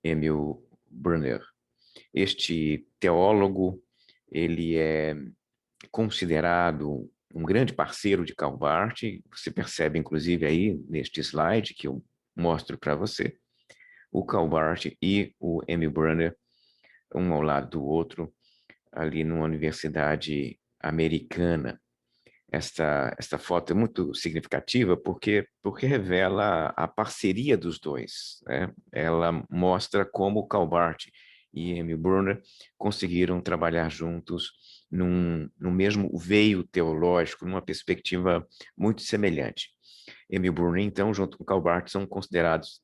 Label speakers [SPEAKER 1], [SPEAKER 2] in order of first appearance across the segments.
[SPEAKER 1] Emil Brunner. Este teólogo, ele é considerado um grande parceiro de Karl Barth. Você percebe, inclusive, aí neste slide que eu mostro para você, o Karl Barth e o Emil Brunner, um ao lado do outro, ali numa universidade americana. Esta foto é muito significativa porque revela a parceria dos dois, né? Ela mostra como Karl Barth e Emil Brunner conseguiram trabalhar juntos no mesmo veio teológico, numa perspectiva muito semelhante. Emil Brunner, então, junto com Karl Barth, são considerados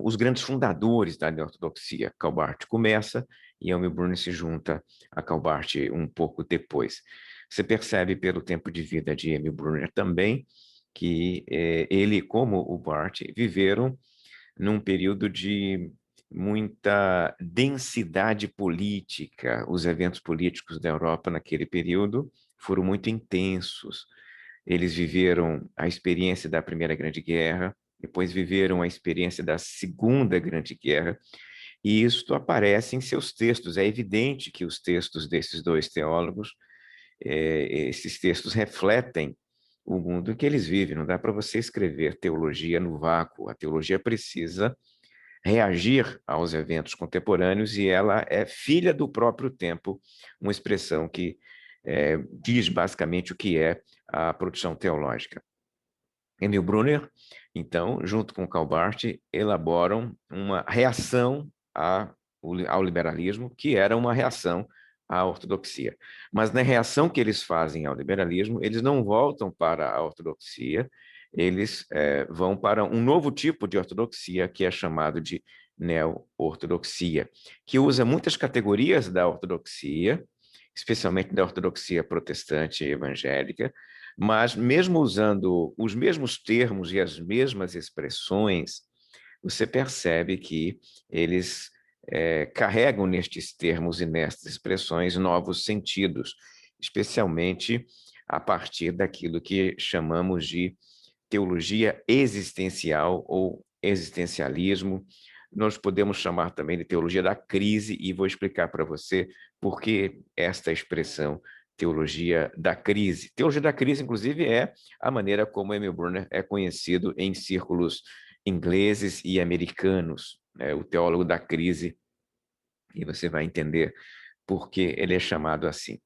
[SPEAKER 1] os grandes fundadores da ortodoxia. Karl Barth começa e Emil Brunner se junta a Karl Barth um pouco depois. Você percebe pelo tempo de vida de Emil Brunner também que ele, como o Barth, viveram num período de muita densidade política. Os eventos políticos da Europa naquele período foram muito intensos. Eles viveram a experiência da Primeira Grande Guerra, depois viveram a experiência da Segunda Grande Guerra, e isso aparece em seus textos. É evidente que os textos desses dois teólogos, esses textos refletem o mundo em que eles vivem. Não dá para você escrever teologia no vácuo. A teologia precisa reagir aos eventos contemporâneos e ela é filha do próprio tempo, uma expressão que diz basicamente o que é a produção teológica. Emil Brunner, então, junto com Karl Barth, elaboram uma reação ao liberalismo, que era uma reação à ortodoxia. Mas na reação que eles fazem ao liberalismo, eles não voltam para a ortodoxia, eles vão para um novo tipo de ortodoxia, que é chamado de neo-ortodoxia, que usa muitas categorias da ortodoxia, especialmente da ortodoxia protestante e evangélica, mas mesmo usando os mesmos termos e as mesmas expressões, você percebe que eles carregam nestes termos e nestas expressões novos sentidos, especialmente a partir daquilo que chamamos de teologia existencial ou existencialismo. Nós podemos chamar também de teologia da crise, e vou explicar para você por que esta expressão teologia da crise. Teologia da crise, inclusive, é a maneira como Emil Brunner é conhecido em círculos ingleses e americanos, né? O teólogo da crise, e você vai entender por que ele é chamado assim.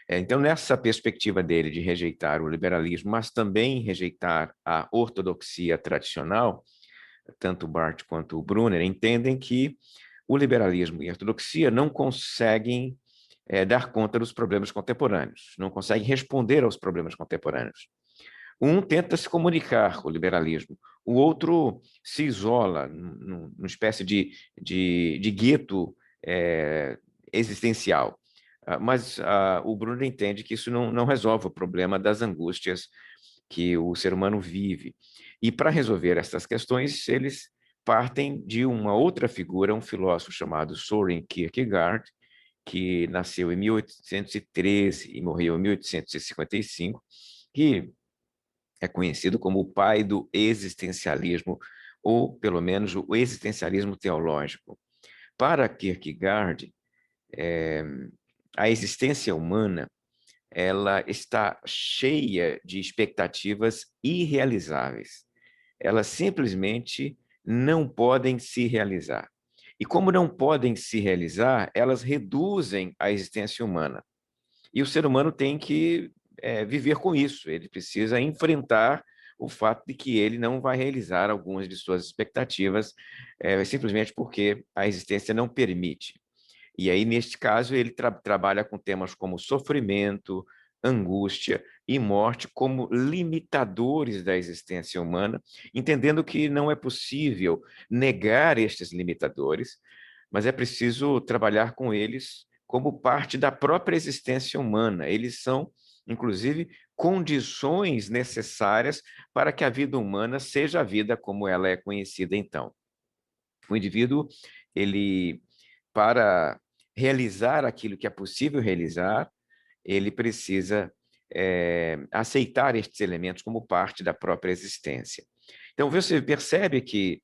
[SPEAKER 1] Então, nessa perspectiva dele de rejeitar o liberalismo, mas também rejeitar a ortodoxia tradicional, tanto Barth quanto o Brunner entendem que o liberalismo e a ortodoxia não conseguem dar conta dos problemas contemporâneos, não conseguem responder aos problemas contemporâneos. Um tenta se comunicar, o liberalismo, o outro se isola numa espécie de gueto existencial. Mas o Bruno entende que isso não resolve o problema das angústias que o ser humano vive. E para resolver essas questões, eles partem de uma outra figura, um filósofo chamado Søren Kierkegaard, que nasceu em 1813 e morreu em 1855, que é conhecido como o pai do existencialismo, ou pelo menos o existencialismo teológico. Para Kierkegaard, a existência humana ela está cheia de expectativas irrealizáveis. Elas simplesmente não podem se realizar. E como não podem se realizar, elas reduzem a existência humana. E o ser humano tem que viver com isso, ele precisa enfrentar o fato de que ele não vai realizar algumas de suas expectativas, simplesmente porque a existência não permite. E aí, neste caso, ele trabalha com temas como sofrimento, angústia e morte como limitadores da existência humana, entendendo que não é possível negar estes limitadores, mas é preciso trabalhar com eles como parte da própria existência humana. Eles são, inclusive, condições necessárias para que a vida humana seja a vida como ela é conhecida então. O indivíduo, ele, para realizar aquilo que é possível realizar, ele precisa aceitar estes elementos como parte da própria existência. Então, você percebe que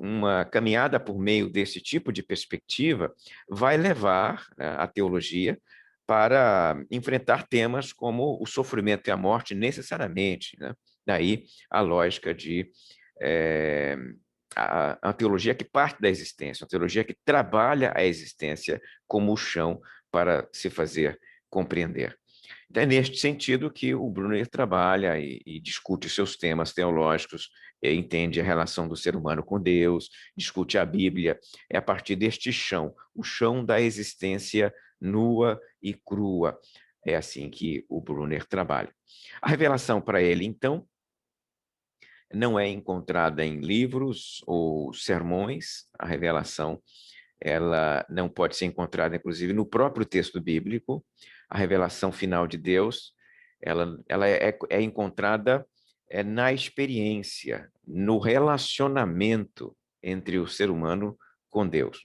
[SPEAKER 1] uma caminhada por meio desse tipo de perspectiva vai levar a teologia para enfrentar temas como o sofrimento e a morte necessariamente, né? Daí a lógica de a teologia que parte da existência, a teologia que trabalha a existência como o chão para se fazer compreender. É neste sentido que o Brunner trabalha e discute seus temas teológicos, entende a relação do ser humano com Deus, discute a Bíblia, é a partir deste chão, o chão da existência nua e crua. É assim que o Brunner trabalha. A revelação para ele, então, não é encontrada em livros ou sermões, a revelação ela não pode ser encontrada, inclusive, no próprio texto bíblico. A revelação final de Deus, ela é encontrada na experiência, no relacionamento entre o ser humano com Deus.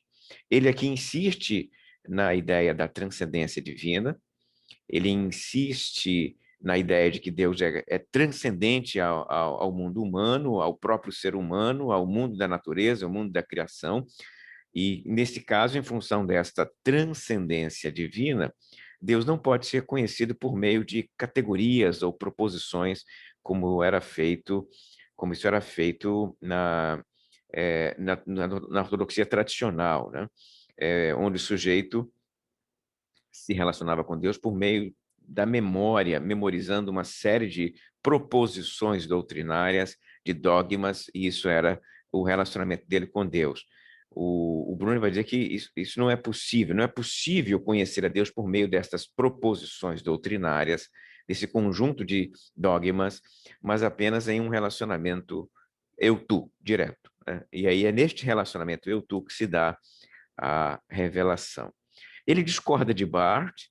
[SPEAKER 1] Ele aqui insiste na ideia da transcendência divina, ele insiste na ideia de que Deus é transcendente ao mundo humano, ao próprio ser humano, ao mundo da natureza, ao mundo da criação, e, nesse caso, em função desta transcendência divina, Deus não pode ser conhecido por meio de categorias ou proposições, como isso era feito na ortodoxia tradicional, né? Onde o sujeito se relacionava com Deus por meio da memória, memorizando uma série de proposições doutrinárias, de dogmas, e isso era o relacionamento dele com Deus. O Bruno vai dizer que isso não é possível, não é possível conhecer a Deus por meio destas proposições doutrinárias, desse conjunto de dogmas, mas apenas em um relacionamento eu-tu, direto, né? E aí é neste relacionamento eu-tu que se dá a revelação. Ele discorda de Barth,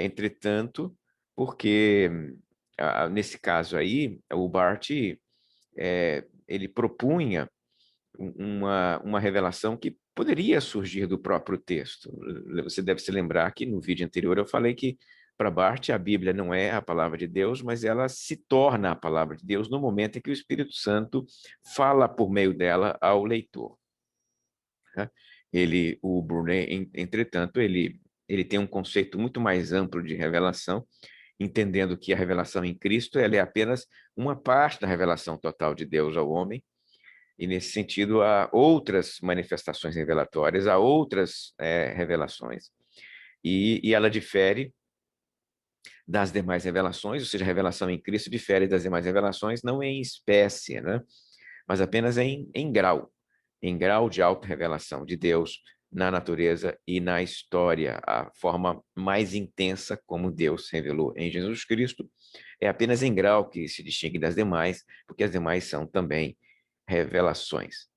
[SPEAKER 1] entretanto, porque nesse caso aí, o Barth ele propunha uma revelação que poderia surgir do próprio texto. Você deve se lembrar que no vídeo anterior eu falei que para Barth a Bíblia não é a palavra de Deus, mas ela se torna a palavra de Deus no momento em que o Espírito Santo fala por meio dela ao leitor, né? O Brunet, entretanto, ele tem um conceito muito mais amplo de revelação, entendendo que a revelação em Cristo ela é apenas uma parte da revelação total de Deus ao homem, e nesse sentido há outras manifestações revelatórias, há outras revelações, e ela difere das demais revelações, ou seja, a revelação em Cristo difere das demais revelações, não em espécie, né? Mas apenas em grau de auto-revelação de Deus na natureza e na história. A forma mais intensa como Deus revelou em Jesus Cristo é apenas em grau que se distingue das demais, porque as demais são também revelações.